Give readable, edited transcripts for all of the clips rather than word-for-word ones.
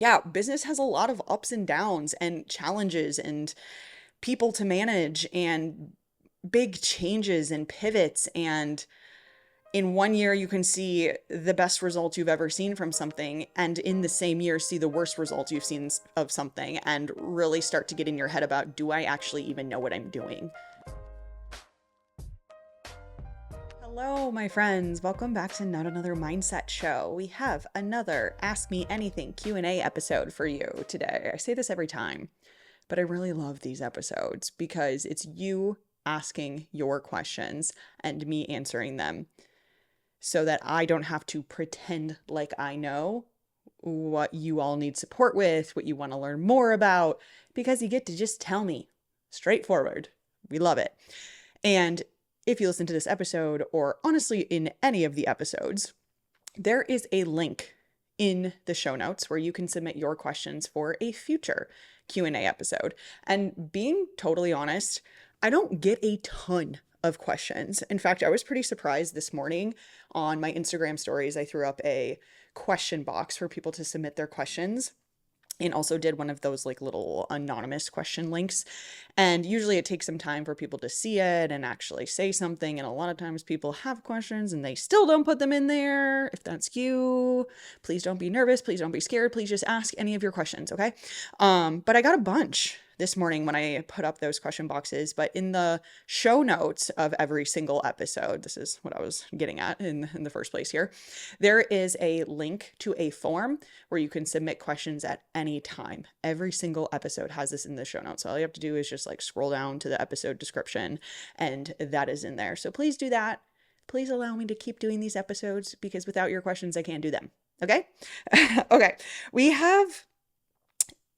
yeah, business has a lot of ups and downs and challenges and people to manage and big changes and pivots. And in one year, you can see the best results you've ever seen from something, and in the same year, see the worst results you've seen of something, and really start to get in your head about, do I actually even know what I'm doing? Hello, my friends. Welcome back to Not Another Mindset Show. We have another Ask Me Anything Q&A episode for you today. I say this every time, but I really love these episodes because it's you asking your questions and me answering them so that I don't have to pretend like I know what you all need support with, what you want to learn more about, because you get to just tell me straightforward. We love it. And if you listen to this episode, or honestly in any of the episodes, there is a link in the show notes where you can submit your questions for a future Q&A episode. And being totally honest, I don't get a ton of questions. In fact, I was pretty surprised this morning on my Instagram stories. I threw up a question box for people to submit their questions, and also did one of those like little anonymous question links. And usually it takes some time for people to see it and actually say something. And a lot of times people have questions and they still don't put them in there. If that's you, please don't be nervous. Please don't be scared. Please just ask any of your questions. Okay. But I got a bunch this morning when I put up those question boxes, but in the show notes of every single episode, this is what I was getting at in the first place here, there is a link to a form where you can submit questions at any time. Every single episode has this in the show notes. So all you have to do is just like scroll down to the episode description and that is in there. So please do that. Please allow me to keep doing these episodes because without your questions, I can't do them. Okay? Okay. We have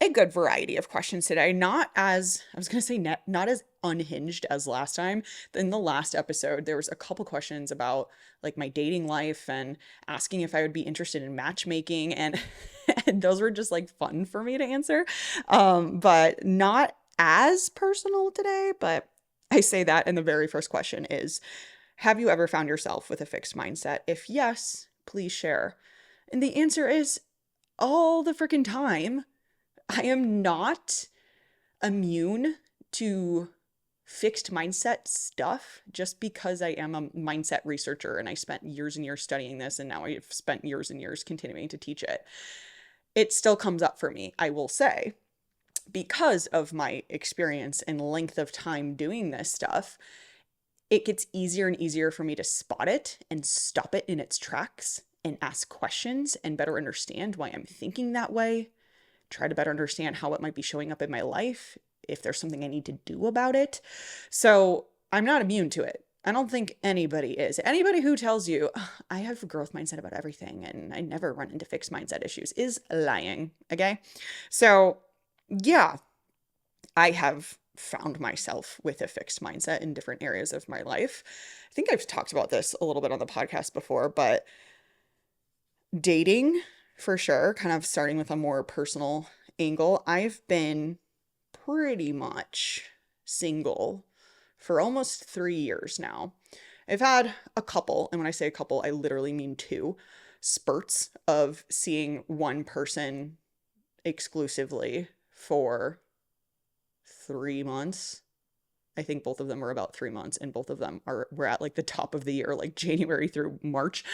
a good variety of questions today. Not as, I was going to say, not as unhinged as last time. In the last episode, there was a couple questions about like my dating life and asking if I would be interested in matchmaking. And, and those were just like fun for me to answer. But not as personal today. But I say that, and the very first question is, have you ever found yourself with a fixed mindset? If yes, please share. And the answer is all the freaking time. I am not immune to fixed mindset stuff just because I am a mindset researcher and I spent years and years studying this, and now I've spent years and years continuing to teach it. It still comes up for me, I will say, because of my experience and length of time doing this stuff. It gets easier and easier for me to spot it and stop it in its tracks and ask questions and better understand why I'm thinking that way. Try to better understand how it might be showing up in my life, if there's something I need to do about it. So I'm not immune to it. I don't think anybody is. Anybody who tells you, I have a growth mindset about everything and I never run into fixed mindset issues is lying, okay? So yeah, I have found myself with a fixed mindset in different areas of my life. I think I've talked about this a little bit on the podcast before, but dating, for sure, kind of starting with a more personal angle, I've been pretty much single for almost 3 years now. I've had a couple, and when I say a couple, I literally mean two spurts of seeing one person exclusively for 3 months. I think both of them were about 3 months, and both of them were at like the top of the year, like January through March.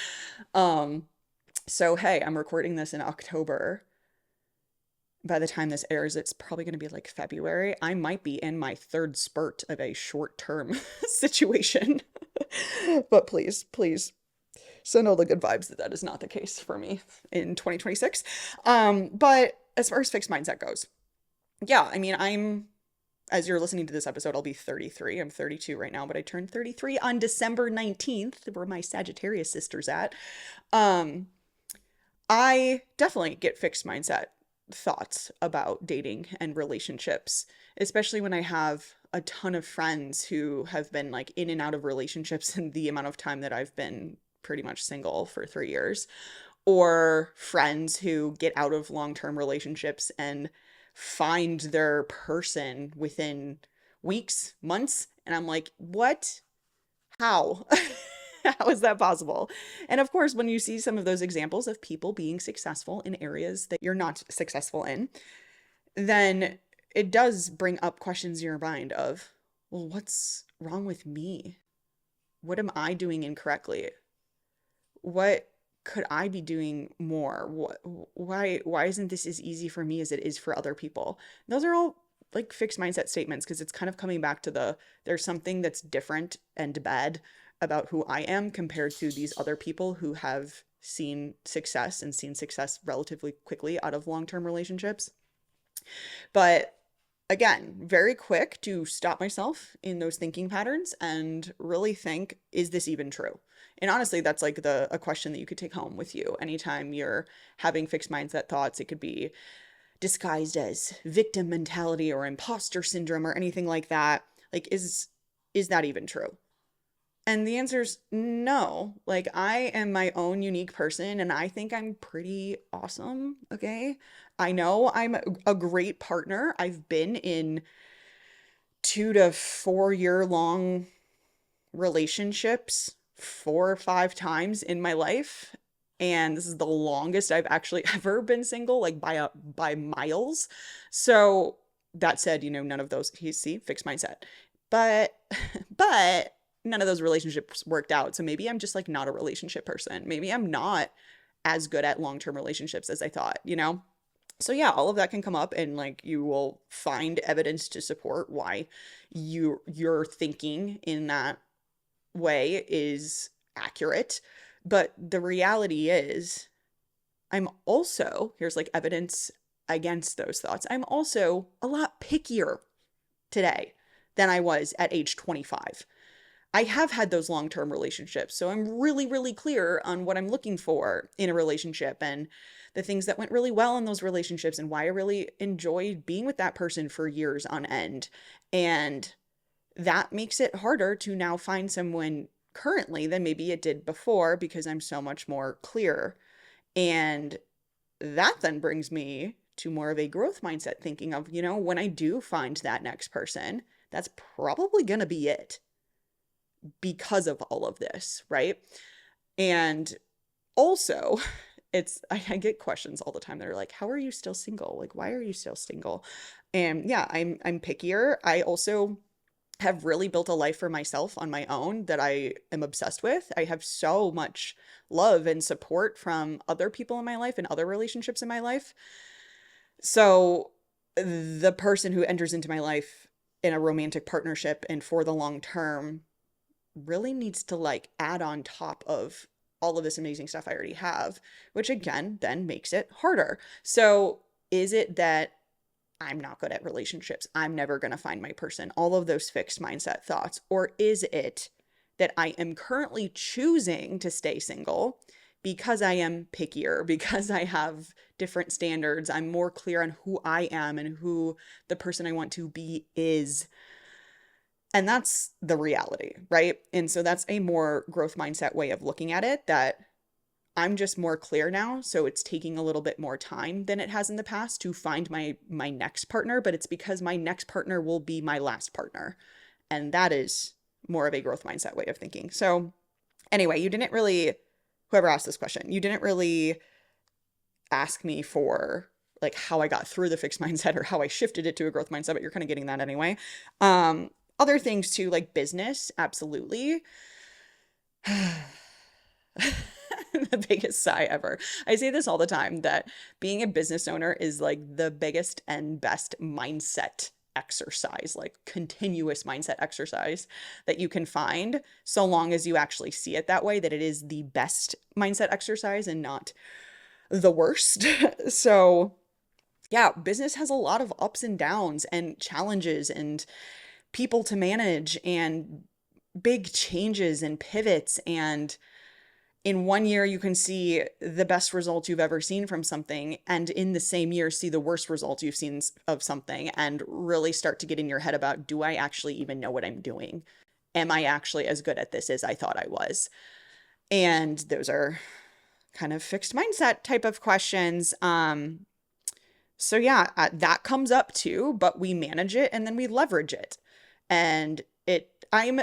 So hey, I'm recording this in October. By the time this airs, it's probably going to be like February. I might be in my third spurt of a short-term situation. But please, please send all the good vibes that is not the case for me in 2026. But as far as fixed mindset goes, yeah, I mean, as you're listening to this episode, I'll be 33. I'm 32 right now, but I turned 33 on December 19th, where my Sagittarius sister's at. I definitely get fixed mindset thoughts about dating and relationships, especially when I have a ton of friends who have been like in and out of relationships in the amount of time that I've been pretty much single for 3 years, or friends who get out of long-term relationships and find their person within weeks, months, and I'm like, what? How? How is that possible? And of course, when you see some of those examples of people being successful in areas that you're not successful in, then it does bring up questions in your mind of, well, what's wrong with me? What am I doing incorrectly? What could I be doing more? Why isn't this as easy for me as it is for other people? Those are all like fixed mindset statements because it's kind of coming back to there's something that's different and bad about who I am compared to these other people who have seen success and seen success relatively quickly out of long-term relationships. But again, very quick to stop myself in those thinking patterns and really think, is this even true? And honestly, that's like a question that you could take home with you anytime you're having fixed mindset thoughts. It could be disguised as victim mentality or imposter syndrome or anything like that. Like, is that even true? And the answer is no. Like, I am my own unique person and I think I'm pretty awesome. Okay. I know I'm a great partner. I've been in 2 to 4 year long relationships 4 or 5 times in my life. And this is the longest I've actually ever been single, like by miles. So that said, none of those, you see, fixed mindset. But but none of those relationships worked out. So maybe I'm just like not a relationship person. Maybe I'm not as good at long-term relationships as I thought. So yeah, all of that can come up and like you will find evidence to support why your thinking in that way is accurate. But the reality is I'm also, here's like evidence against those thoughts. I'm also a lot pickier today than I was at age 25. I have had those long-term relationships, so I'm really, really clear on what I'm looking for in a relationship and the things that went really well in those relationships and why I really enjoyed being with that person for years on end. And that makes it harder to now find someone currently than maybe it did before because I'm so much more clear. And that then brings me to more of a growth mindset thinking of, when I do find that next person, that's probably going to be it because of all of this, right? And also, I get questions all the time that are like, how are you still single? Like, why are you still single? And yeah, I'm pickier. I also have really built a life for myself on my own that I am obsessed with. I have so much love and support from other people in my life and other relationships in my life. So the person who enters into my life in a romantic partnership and for the long term really needs to like add on top of all of this amazing stuff I already have, which again then makes it harder. So is it that I'm not good at relationships, I'm never going to find my person, all of those fixed mindset thoughts? Or is it that I am currently choosing to stay single because I am pickier, because I have different standards, I'm more clear on who I am and who the person I want to be is? And that's the reality, right? And so that's a more growth mindset way of looking at it, that I'm just more clear now. So it's taking a little bit more time than it has in the past to find my next partner, but it's because my next partner will be my last partner. And that is more of a growth mindset way of thinking. So anyway, whoever asked this question, you didn't really ask me for like how I got through the fixed mindset or how I shifted it to a growth mindset, but you're kind of getting that anyway. Other things too, like business, absolutely. The biggest sigh ever. I say this all the time that being a business owner is like the biggest and best mindset exercise, like continuous mindset exercise that you can find, so long as you actually see it that way, that it is the best mindset exercise and not the worst. So yeah, business has a lot of ups and downs and challenges and people to manage and big changes and pivots. And in one year, you can see the best results you've ever seen from something, and in the same year, see the worst results you've seen of something, and really start to get in your head about, do I actually even know what I'm doing? Am I actually as good at this as I thought I was? And those are kind of fixed mindset type of questions. So yeah, that comes up too, but we manage it and then we leverage it. And I'm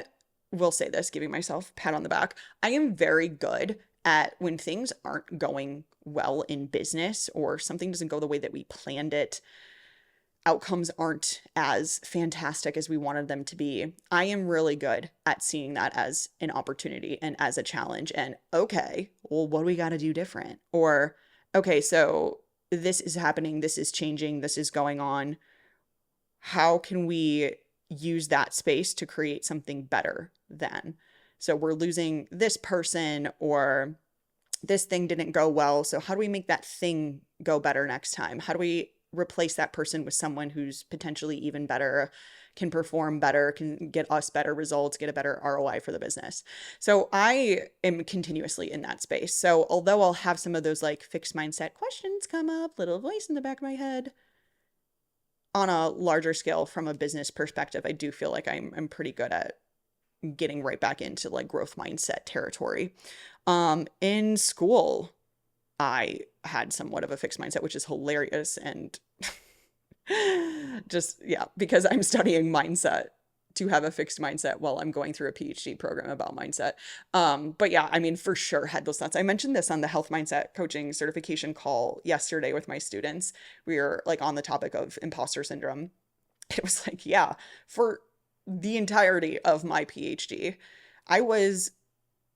will say this, giving myself a pat on the back. I am very good at when things aren't going well in business or something doesn't go the way that we planned it, outcomes aren't as fantastic as we wanted them to be. I am really good at seeing that as an opportunity and as a challenge. And okay, well, what do we got to do different? Or, okay, so this is happening, this is changing, this is going on. How can we use that space to create something better then? So we're losing this person, or this thing didn't go well. So how do we make that thing go better next time? How do we replace that person with someone who's potentially even better, can perform better, can get us better results, get a better ROI for the business? So I am continuously in that space. So although I'll have some of those like fixed mindset questions come up, little voice in the back of my head, on a larger scale from a business perspective, I do feel like I'm pretty good at getting right back into like growth mindset territory. In school, I had somewhat of a fixed mindset, which is hilarious. And just, yeah, because I'm studying mindset to have a fixed mindset while I'm going through a PhD program about mindset. But yeah, I mean, for sure had those thoughts. I mentioned this on the health mindset coaching certification call yesterday with my students. We were like on the topic of imposter syndrome. It was like, yeah, for the entirety of my PhD, I was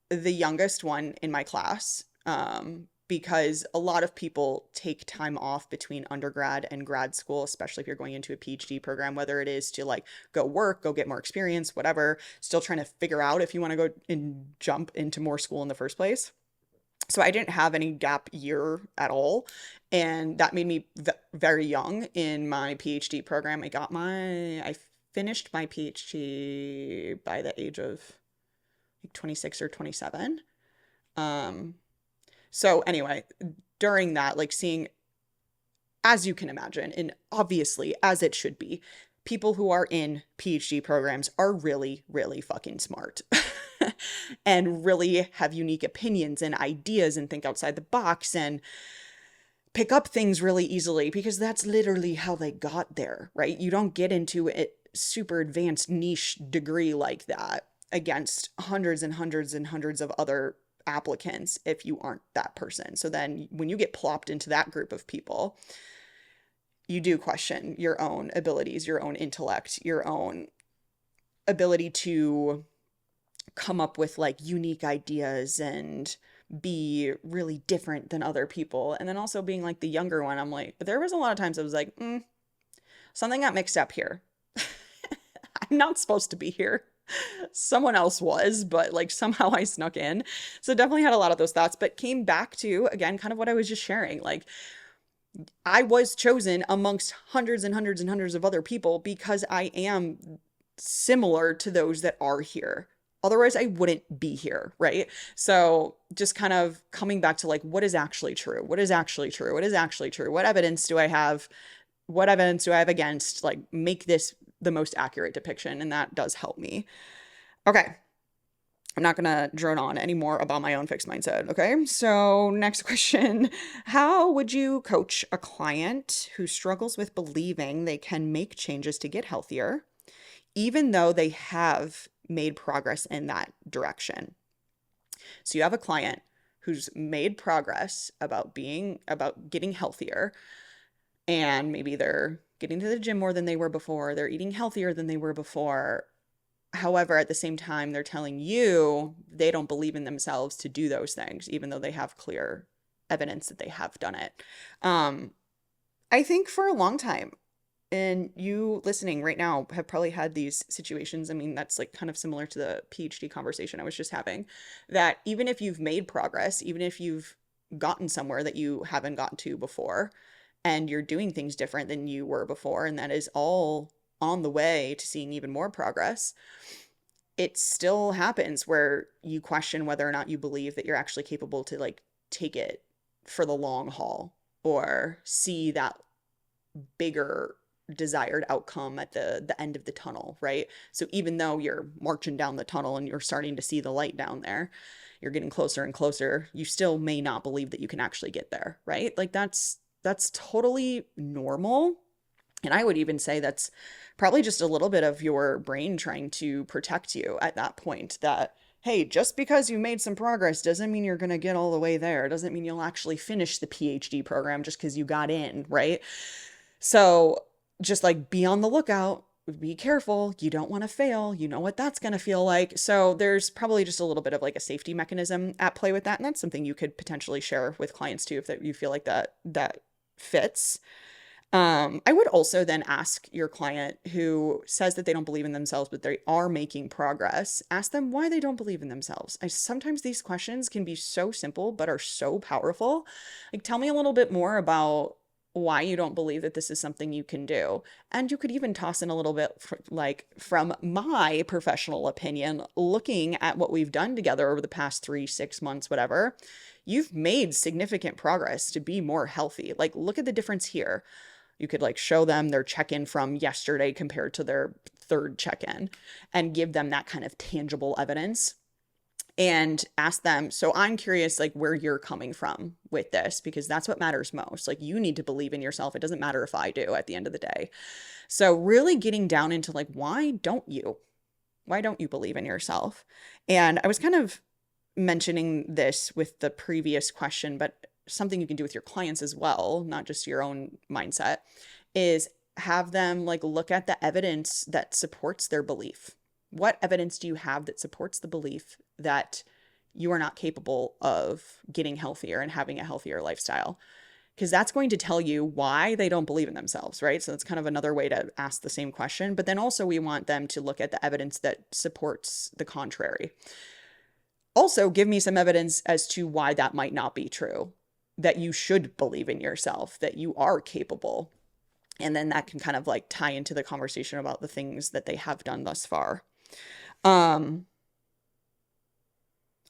the youngest one in my class. Because a lot of people take time off between undergrad and grad school, especially if you're going into a PhD program, whether it is to like go work, go get more experience, whatever, still trying to figure out if you want to go and jump into more school in the first place. So I didn't have any gap year at all. And that made me very young in my PhD program. I finished my PhD by the age of like 26 or 27. So anyway, during that, like seeing, as you can imagine, and obviously as it should be, people who are in PhD programs are really, really fucking smart and really have unique opinions and ideas and think outside the box and pick up things really easily, because that's literally how they got there, right? You don't get into a super advanced niche degree like that against hundreds and hundreds and hundreds of other applicants if you aren't that person. So then when you get plopped into that group of people, you do question your own abilities, your own intellect, your own ability to come up with like unique ideas and be really different than other people. And then also being like the younger one, I'm like, there was a lot of times I was like, something got mixed up here. I'm not supposed to be here. Someone else was, but like somehow I snuck in. So definitely had a lot of those thoughts, but came back to, again, kind of what I was just sharing. Like I was chosen amongst hundreds and hundreds and hundreds of other people because I am similar to those that are here. Otherwise, I wouldn't be here, right? So just kind of coming back to like, what is actually true? What is actually true? What is actually true? What evidence do I have? What evidence do I have against? Like, make this the most accurate depiction, and that does help me. Okay, I'm not gonna drone on anymore about my own fixed mindset, okay? So next question, how would you coach a client who struggles with believing they can make changes to get healthier, even though they have made progress in that direction? So you have a client who's made progress about getting healthier, and maybe they're getting to the gym more than they were before, they're eating healthier than they were before. However, at the same time, they're telling you they don't believe in themselves to do those things, even though they have clear evidence that they have done it. I think for a long time, and you listening right now have probably had these situations. I mean, that's like kind of similar to the PhD conversation I was just having, that even if you've made progress, even if you've gotten somewhere that you haven't gotten to before, and you're doing things different than you were before, and that is all on the way to seeing even more progress, it still happens where you question whether or not you believe that you're actually capable to like take it for the long haul or see that bigger desired outcome at the end of the tunnel, right? So even though you're marching down the tunnel and you're starting to see the light down there, you're getting closer and closer, you still may not believe that you can actually get there, right? Like that's totally normal. And I would even say that's probably just a little bit of your brain trying to protect you at that point, that, hey, just because you made some progress doesn't mean you're going to get all the way there. It doesn't mean you'll actually finish the PhD program just because you got in, right? So just like be on the lookout, be careful. You don't want to fail. You know what that's going to feel like. So there's probably just a little bit of like a safety mechanism at play with that. And that's something you could potentially share with clients too, if that you feel like that fits. I would also then ask your client who says that they don't believe in themselves, but they are making progress, ask them why they don't believe in themselves. Sometimes these questions can be so simple, but are so powerful. Like, tell me a little bit more about why you don't believe that this is something you can do. And you could even toss in a little bit like, from my professional opinion, looking at what we've done together over the past 3, 6 months, whatever, you've made significant progress to be more healthy. Like, look at the difference here. You could like show them their check-in from yesterday compared to their third check-in and give them that kind of tangible evidence and ask them, so I'm curious like where you're coming from with this, because that's what matters most. Like, you need to believe in yourself. It doesn't matter if I do at the end of the day. So really getting down into like, why don't you? Why don't you believe in yourself? And I was kind of mentioning this with the previous question, but something you can do with your clients as well, not just your own mindset, is have them like look at the evidence that supports their belief. What evidence do you have that supports the belief that you are not capable of getting healthier and having a healthier lifestyle? Because that's going to tell you why they don't believe in themselves, right? So that's kind of another way to ask the same question. But then also we want them to look at the evidence that supports the contrary. Also, give me some evidence as to why that might not be true, that you should believe in yourself, that you are capable. And then that can kind of like tie into the conversation about the things that they have done thus far. Um,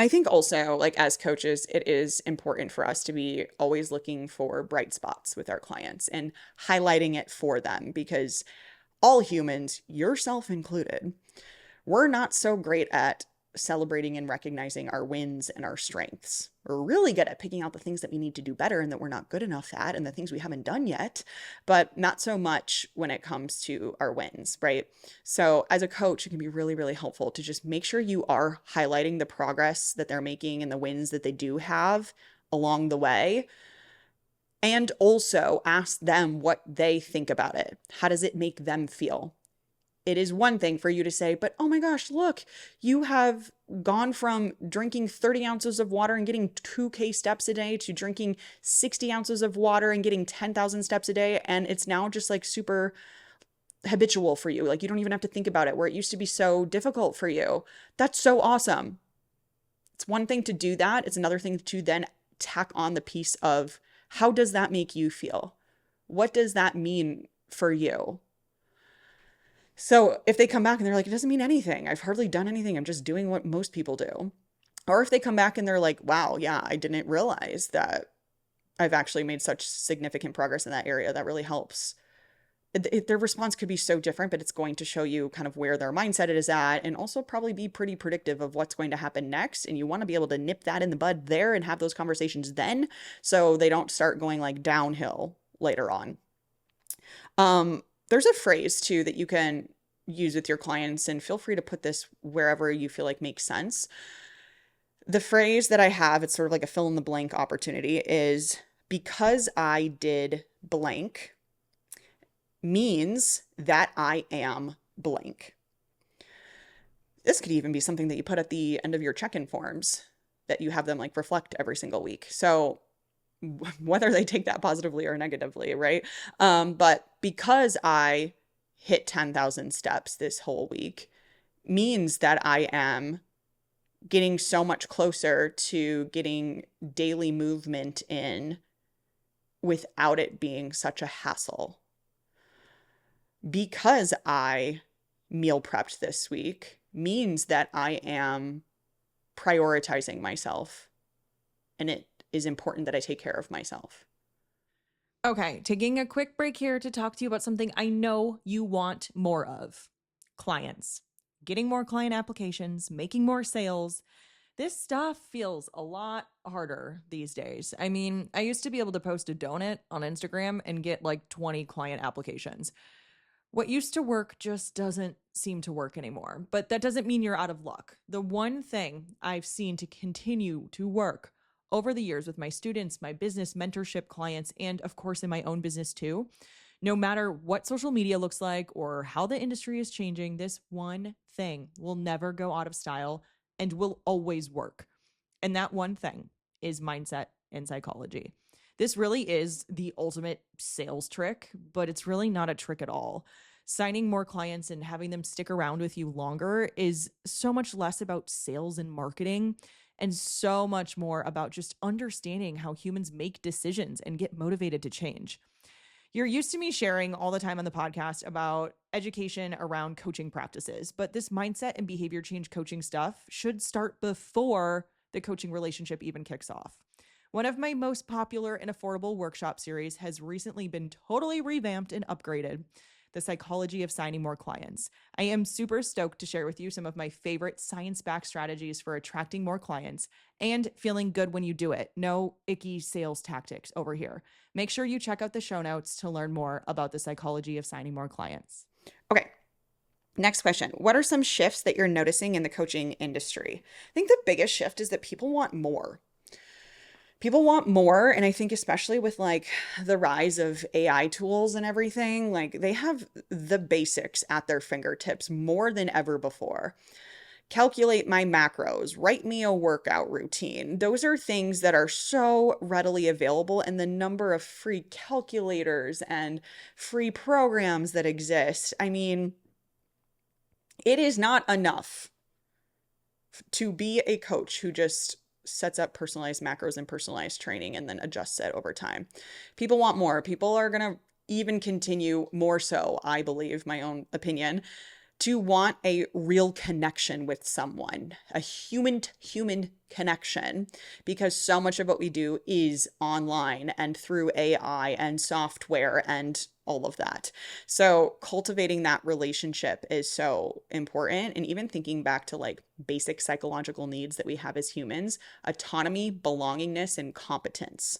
I think also, like as coaches, it is important for us to be always looking for bright spots with our clients and highlighting it for them, because all humans, yourself included, we're not so great at celebrating and recognizing our wins and our strengths. We're really good at picking out the things that we need to do better and that we're not good enough at, and the things we haven't done yet, but not so much when it comes to our wins, right? So as a coach, it can be really, really helpful to just make sure you are highlighting the progress that they're making and the wins that they do have along the way. And also ask them what they think about it. How does it make them feel? It is one thing for you to say, but oh my gosh, look, you have gone from drinking 30 ounces of water and getting 2K steps a day to drinking 60 ounces of water and getting 10,000 steps a day. And it's now just like super habitual for you. Like, you don't even have to think about it, where it used to be so difficult for you. That's so awesome. It's one thing to do that. It's another thing to then tack on the piece of, how does that make you feel? What does that mean for you? So if they come back and they're like, it doesn't mean anything, I've hardly done anything, I'm just doing what most people do. Or if they come back and they're like, wow, yeah, I didn't realize that I've actually made such significant progress in that area, that really helps. Their response could be so different, but it's going to show you kind of where their mindset is at, and also probably be pretty predictive of what's going to happen next. And you want to be able to nip that in the bud there and have those conversations then, so they don't start going like downhill later on. There's a phrase too that you can use with your clients, and feel free to put this wherever you feel like makes sense. The phrase that I have, it's sort of like a fill in the blank opportunity, is because I did blank means that I am blank. This could even be something that you put at the end of your check-in forms, that you have them like reflect every single week. So whether they take that positively or negatively, right? But because I hit 10,000 steps this whole week means that I am getting so much closer to getting daily movement in without it being such a hassle. Because I meal prepped this week means that I am prioritizing myself, and it is important that I take care of myself. Okay, taking a quick break here to talk to you about something I know you want more of: clients. Getting more client applications, making more sales. This stuff feels a lot harder these days. I mean, I used to be able to post a donut on Instagram and get like 20 client applications. What used to work just doesn't seem to work anymore. But that doesn't mean you're out of luck. The one thing I've seen to continue to work over the years with my students, my business mentorship clients, and of course in my own business too, no matter what social media looks like or how the industry is changing, this one thing will never go out of style and will always work. And that one thing is mindset and psychology. This really is the ultimate sales trick, but it's really not a trick at all. Signing more clients and having them stick around with you longer is so much less about sales and marketing and so much more about just understanding how humans make decisions and get motivated to change. You're used to me sharing all the time on the podcast about education around coaching practices, but this mindset and behavior change coaching stuff should start before the coaching relationship even kicks off. One of my most popular and affordable workshop series has recently been totally revamped and upgraded. The psychology of signing more clients. I am super stoked to share with you some of my favorite science-backed strategies for attracting more clients and feeling good when you do it. No icky sales tactics over here. Make sure you check out the show notes to learn more about the psychology of signing more clients. Okay. Next question. What are some shifts that you're noticing in the coaching industry? I think the biggest shift is that people want more. People want more, and I think especially with like the rise of AI tools and everything, like they have the basics at their fingertips more than ever before. Calculate my macros, write me a workout routine. Those are things that are so readily available, and the number of free calculators and free programs that exist. I mean, it is not enough to be a coach who just sets up personalized macros and personalized training and then adjusts it over time. People want more. People are going to even continue more so, I believe, my own opinion, to want a real connection with someone, a human to human connection, because so much of what we do is online and through AI and software and all of that. So cultivating that relationship is so important. And even thinking back to like basic psychological needs that we have as humans, autonomy, belongingness, and competence.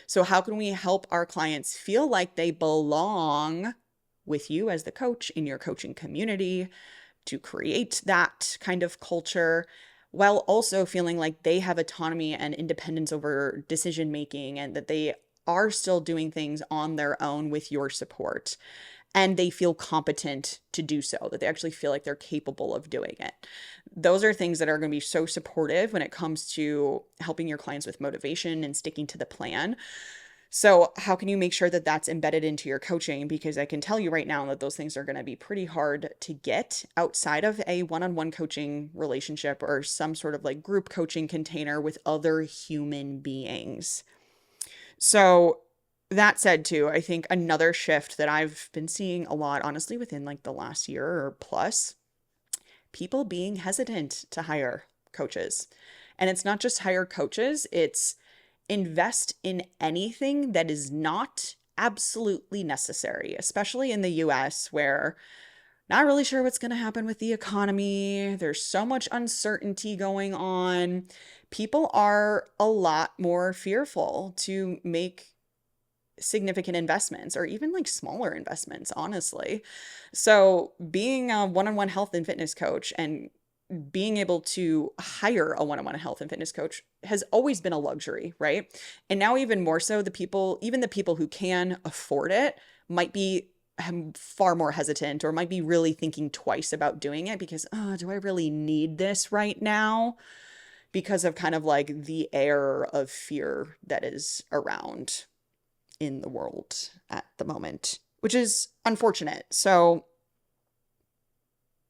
So how can we help our clients feel like they belong with you as the coach in your coaching community to create that kind of culture, while also feeling like they have autonomy and independence over decision making and that they are still doing things on their own with your support and they feel competent to do so, that they actually feel like they're capable of doing it. Those are things that are going to be so supportive when it comes to helping your clients with motivation and sticking to the plan. So how can you make sure that that's embedded into your coaching? Because I can tell you right now that those things are going to be pretty hard to get outside of a one-on-one coaching relationship or some sort of like group coaching container with other human beings. So that said too, I think another shift that I've been seeing a lot, honestly, within like the last year or plus, people being hesitant to hire coaches. And it's not just hire coaches, it's invest in anything that is not absolutely necessary, especially in the US where not really sure what's going to happen with the economy. There's so much uncertainty going on. People are a lot more fearful to make significant investments or even like smaller investments, honestly. So being a one-on-one health and fitness coach and being able to hire a one-on-one health and fitness coach has always been a luxury, right? And now even more so, even the people who can afford it might be far more hesitant or might be really thinking twice about doing it because, oh, do I really need this right now? Because of kind of like the air of fear that is around in the world at the moment, which is unfortunate. So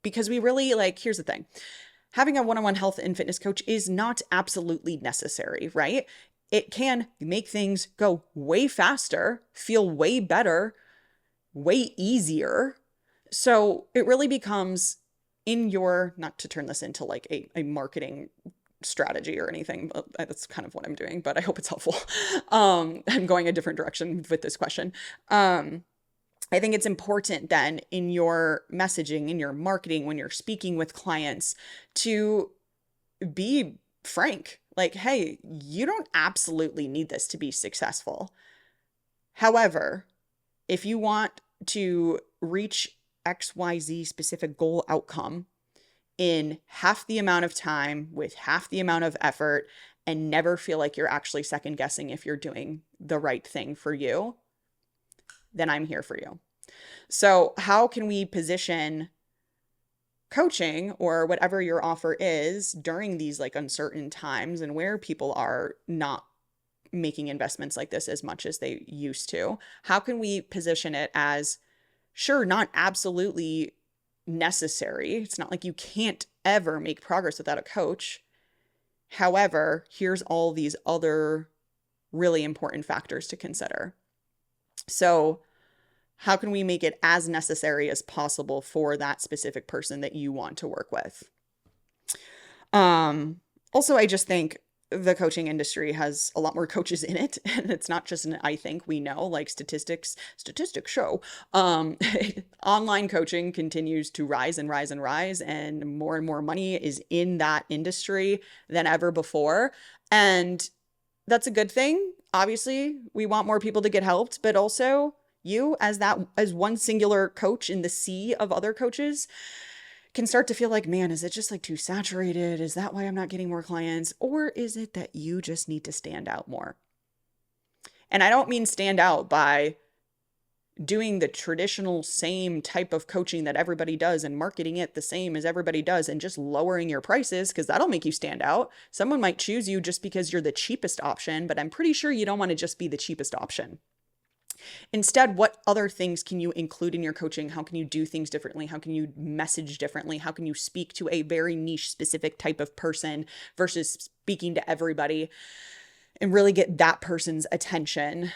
because we really like, here's the thing, having a one-on-one health and fitness coach is not absolutely necessary, right? It can make things go way faster, feel way better, way easier. So it really becomes in your, not to turn this into like a marketing strategy or anything, but that's kind of what I'm doing, but I hope it's helpful. I'm going a different direction with this question. I think it's important then in your messaging, in your marketing, when you're speaking with clients, to be frank. Like, hey, you don't absolutely need this to be successful. However, if you want to reach XYZ specific goal outcome in half the amount of time with half the amount of effort and never feel like you're actually second guessing if you're doing the right thing for you, then I'm here for you. So, how can we position coaching or whatever your offer is during these like uncertain times and where people are not making investments like this as much as they used to? How can we position it as, sure, not absolutely necessary? It's not like you can't ever make progress without a coach. However, here's all these other really important factors to consider. So, how can we make it as necessary as possible for that specific person that you want to work with? Also, I just think the coaching industry has a lot more coaches in it, and it's not just an I think. We know, like statistics show online coaching continues to rise and rise and rise, and more money is in that industry than ever before. And that's a good thing. Obviously, we want more people to get helped, but also you as one singular coach in the sea of other coaches can start to feel like, man, is it just like too saturated? Is that why I'm not getting more clients? Or is it that you just need to stand out more? And I don't mean stand out by doing the traditional same type of coaching that everybody does and marketing it the same as everybody does and just lowering your prices, because that'll make you stand out. Someone might choose you just because you're the cheapest option, but I'm pretty sure you don't want to just be the cheapest option. Instead, what other things can you include in your coaching? How can you do things differently? How can you message differently? How can you speak to a very niche specific type of person versus speaking to everybody and really get that person's attention?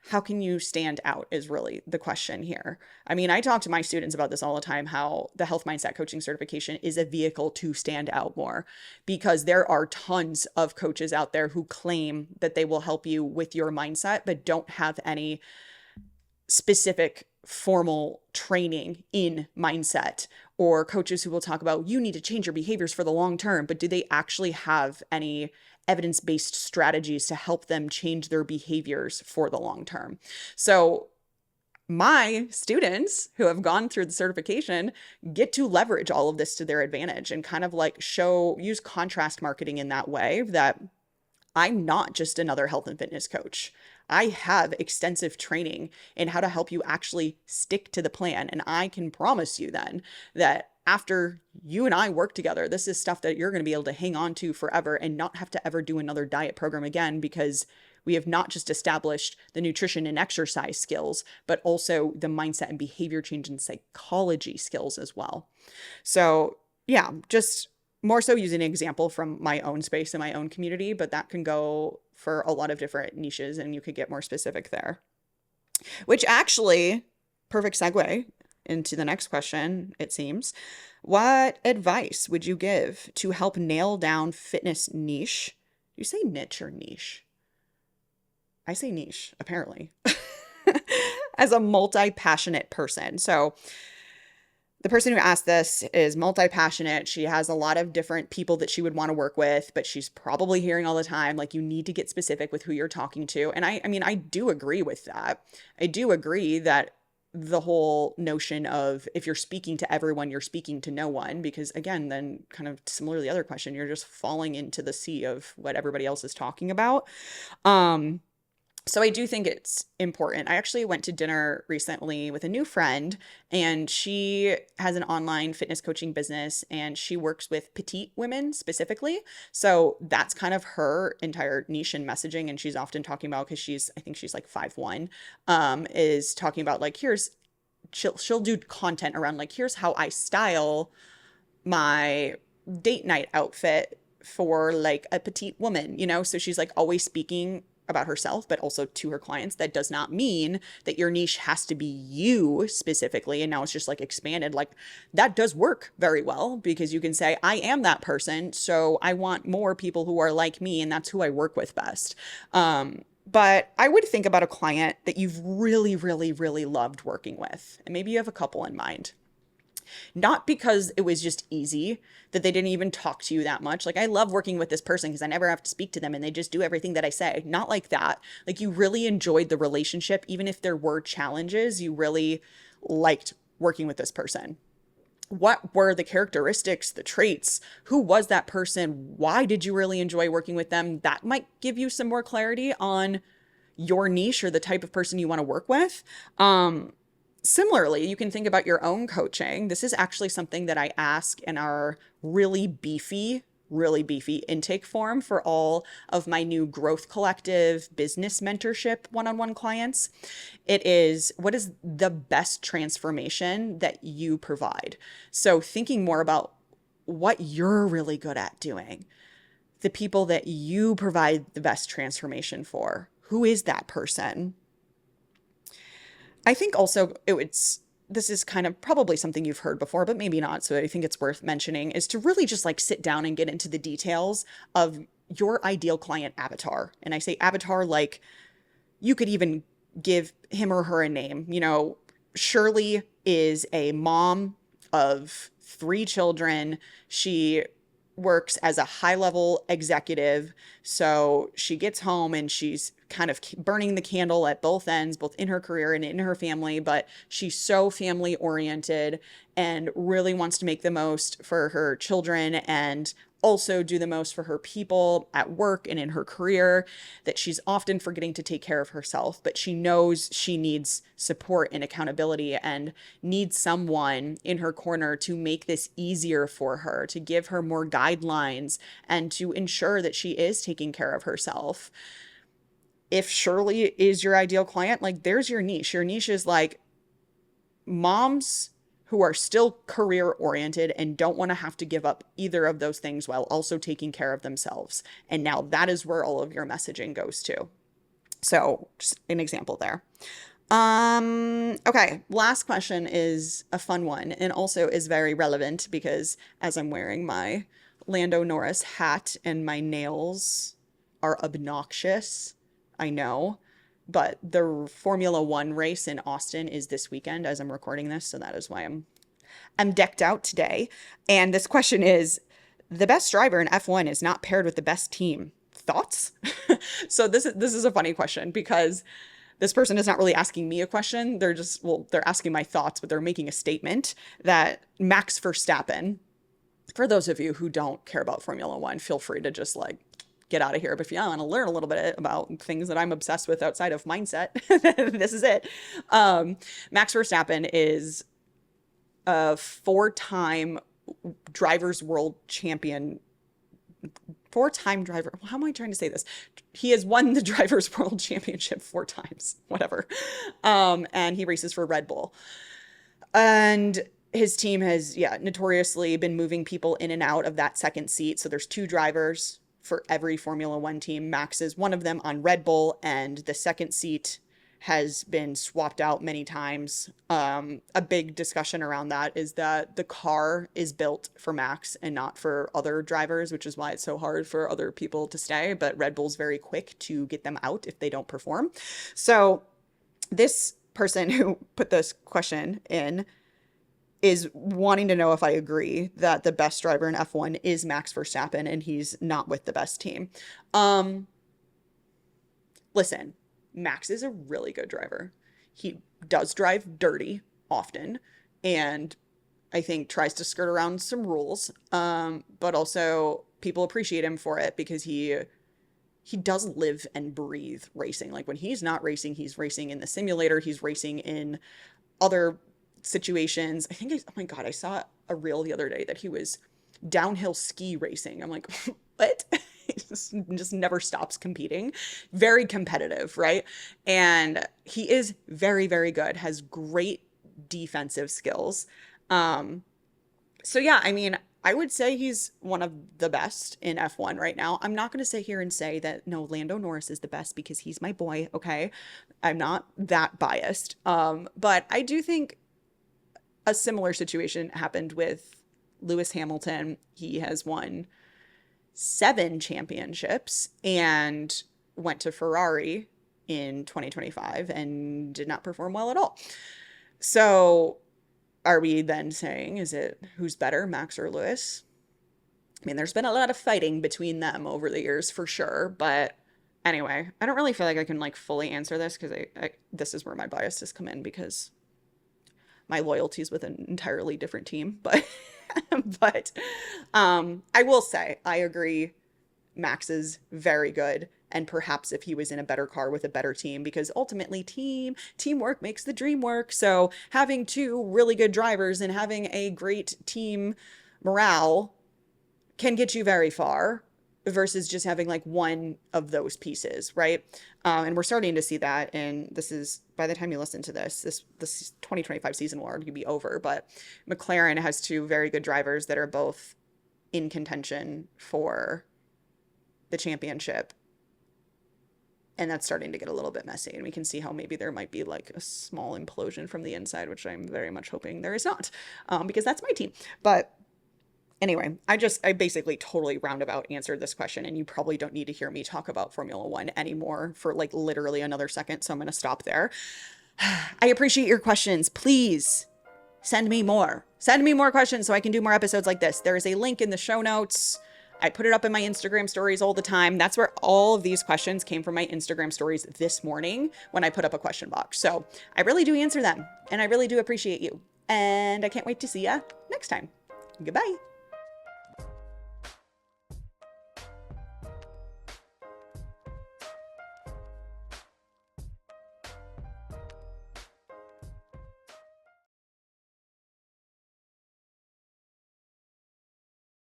How can you stand out is really the question here. I mean, I talk to my students about this all the time, how the health mindset coaching certification is a vehicle to stand out more, because there are tons of coaches out there who claim that they will help you with your mindset, but don't have any specific formal training in mindset, or coaches who will talk about you need to change your behaviors for the long term, but do they actually have any evidence-based strategies to help them change their behaviors for the long term? So my students who have gone through the certification get to leverage all of this to their advantage and kind of like use contrast marketing in that way, that I'm not just another health and fitness coach. I have extensive training in how to help you actually stick to the plan. And I can promise you then that after you and I work together, this is stuff that you're going to be able to hang on to forever and not have to ever do another diet program again, because we have not just established the nutrition and exercise skills, but also the mindset and behavior change and psychology skills as well. So yeah, just more so using an example from my own space and my own community, but that can go for a lot of different niches and you could get more specific there. Which actually, perfect segue into the next question, it seems. What advice would you give to help nail down fitness niche? Do you say niche or niche? I say niche, apparently, as a multi-passionate person. So the person who asked this is multi-passionate. She has a lot of different people that she would want to work with, but she's probably hearing all the time, like, you need to get specific with who you're talking to. And I mean, I do agree with that. I do agree that the whole notion of if you're speaking to everyone, you're speaking to no one, because again, then kind of similar to the other question, you're just falling into the sea of what everybody else is talking about. So I do think it's important. I actually went to dinner recently with a new friend, and she has an online fitness coaching business, and she works with petite women specifically. So that's kind of her entire niche and messaging. And she's often talking about, because I think she's like 5'1", is talking about like, she'll do content around like, here's how I style my date night outfit for like a petite woman, So she's like always speaking about herself, but also to her clients. That does not mean that your niche has to be you specifically. And now it's just like expanded. Like, that does work very well, because you can say, I am that person, so I want more people who are like me, and that's who I work with best. But I would think about a client that you've really, really, really loved working with. And maybe you have a couple in mind. Not because it was just easy, that they didn't even talk to you that much. Like, I love working with this person because I never have to speak to them and they just do everything that I say. Not like that. Like, you really enjoyed the relationship. Even if there were challenges, you really liked working with this person. What were the characteristics, the traits? Who was that person? Why did you really enjoy working with them? That might give you some more clarity on your niche or the type of person you want to work with. Similarly, you can think about your own coaching. This is actually something that I ask in our really beefy intake form for all of my new Growth Collective business mentorship one-on-one clients. It is, what is the best transformation that you provide? So thinking more about what you're really good at doing, the people that you provide the best transformation for. Who is that person? I think also this is kind of probably something you've heard before, but maybe not. So I think it's worth mentioning is to really just like sit down and get into the details of your ideal client avatar. And I say avatar like you could even give him or her a name. You know, Shirley is a mom of 3 children. She works as a high level executive. So she gets home and she's kind of burning the candle at both ends, both in her career and in her family. But she's so family oriented and really wants to make the most for her children and also do the most for her people at work and in her career, that she's often forgetting to take care of herself, but she knows she needs support and accountability and needs someone in her corner to make this easier for her, to give her more guidelines and to ensure that she is taking care of herself. If Shirley is your ideal client, like there's your niche. Your niche is like moms who are still career oriented and don't want to have to give up either of those things while also taking care of themselves. And now that is where all of your messaging goes to. So just an example there. Okay. Last question is a fun one and also is very relevant because as I'm wearing my Lando Norris hat and my nails are obnoxious, I know, but the Formula One race in Austin is this weekend as I'm recording this, so that is why I'm decked out today. And this question is, the best driver in F1 is not paired with the best team. Thoughts? So this is a funny question because this person is not really asking me a question. They're asking my thoughts, but they're making a statement that Max Verstappen, for those of you who don't care about Formula One, feel free to just like get out of here. But if you want to learn a little bit about things that I'm obsessed with outside of mindset, this is it. Max Verstappen is a 4-time drivers world champion. 4-time driver. How am I trying to say this? He has won the drivers world championship 4 times, whatever. And he races for Red Bull. And his team has, notoriously been moving people in and out of that second seat. So there's 2 drivers for every Formula One team. Max is one of them on Red Bull, and the second seat has been swapped out many times. A big discussion around that is that the car is built for Max and not for other drivers, which is why it's so hard for other people to stay. But Red Bull's very quick to get them out if they don't perform. So this person who put this question in is wanting to know if I agree that the best driver in F1 is Max Verstappen and he's not with the best team. Listen, Max is a really good driver. He does drive dirty often and I think tries to skirt around some rules. But also people appreciate him for it because he does live and breathe racing. Like when he's not racing, he's racing in the simulator, he's racing in other situations. Oh my God, I saw a reel the other day that he was downhill ski racing. I'm like, what? He just never stops competing. Very competitive, right? And he is very, very good, has great defensive skills. So yeah, I mean, I would say he's one of the best in F1 right now. I'm not going to sit here and say that, no, Lando Norris is the best because he's my boy, okay? I'm not that biased. But I do think a similar situation happened with Lewis Hamilton. He has won 7 championships and went to Ferrari in 2025 and did not perform well at all. So are we then saying, is it who's better, Max or Lewis? I mean, there's been a lot of fighting between them over the years for sure, but anyway, I don't really feel like I can like fully answer this because this is where my biases come in because my loyalties with an entirely different team. But but I will say I agree. Max is very good, and perhaps if he was in a better car with a better team, because ultimately teamwork makes the dream work. So having two really good drivers and having a great team morale can get you very far versus just having like one of those pieces, right? And we're starting to see that. And this is, by the time you listen to this 2025 season will already be over. But McLaren has two very good drivers that are both in contention for the championship. And that's starting to get a little bit messy. And we can see how maybe there might be like a small implosion from the inside, which I'm very much hoping there is not, because that's my team. But anyway, I basically totally roundabout answered this question, and you probably don't need to hear me talk about Formula One anymore for like literally another second, so I'm going to stop there. I appreciate your questions. Please send me more. Send me more questions so I can do more episodes like this. There is a link in the show notes. I put it up in my Instagram stories all the time. That's where all of these questions came from, my Instagram stories this morning when I put up a question box. So I really do answer them, and I really do appreciate you. And I can't wait to see ya next time. Goodbye.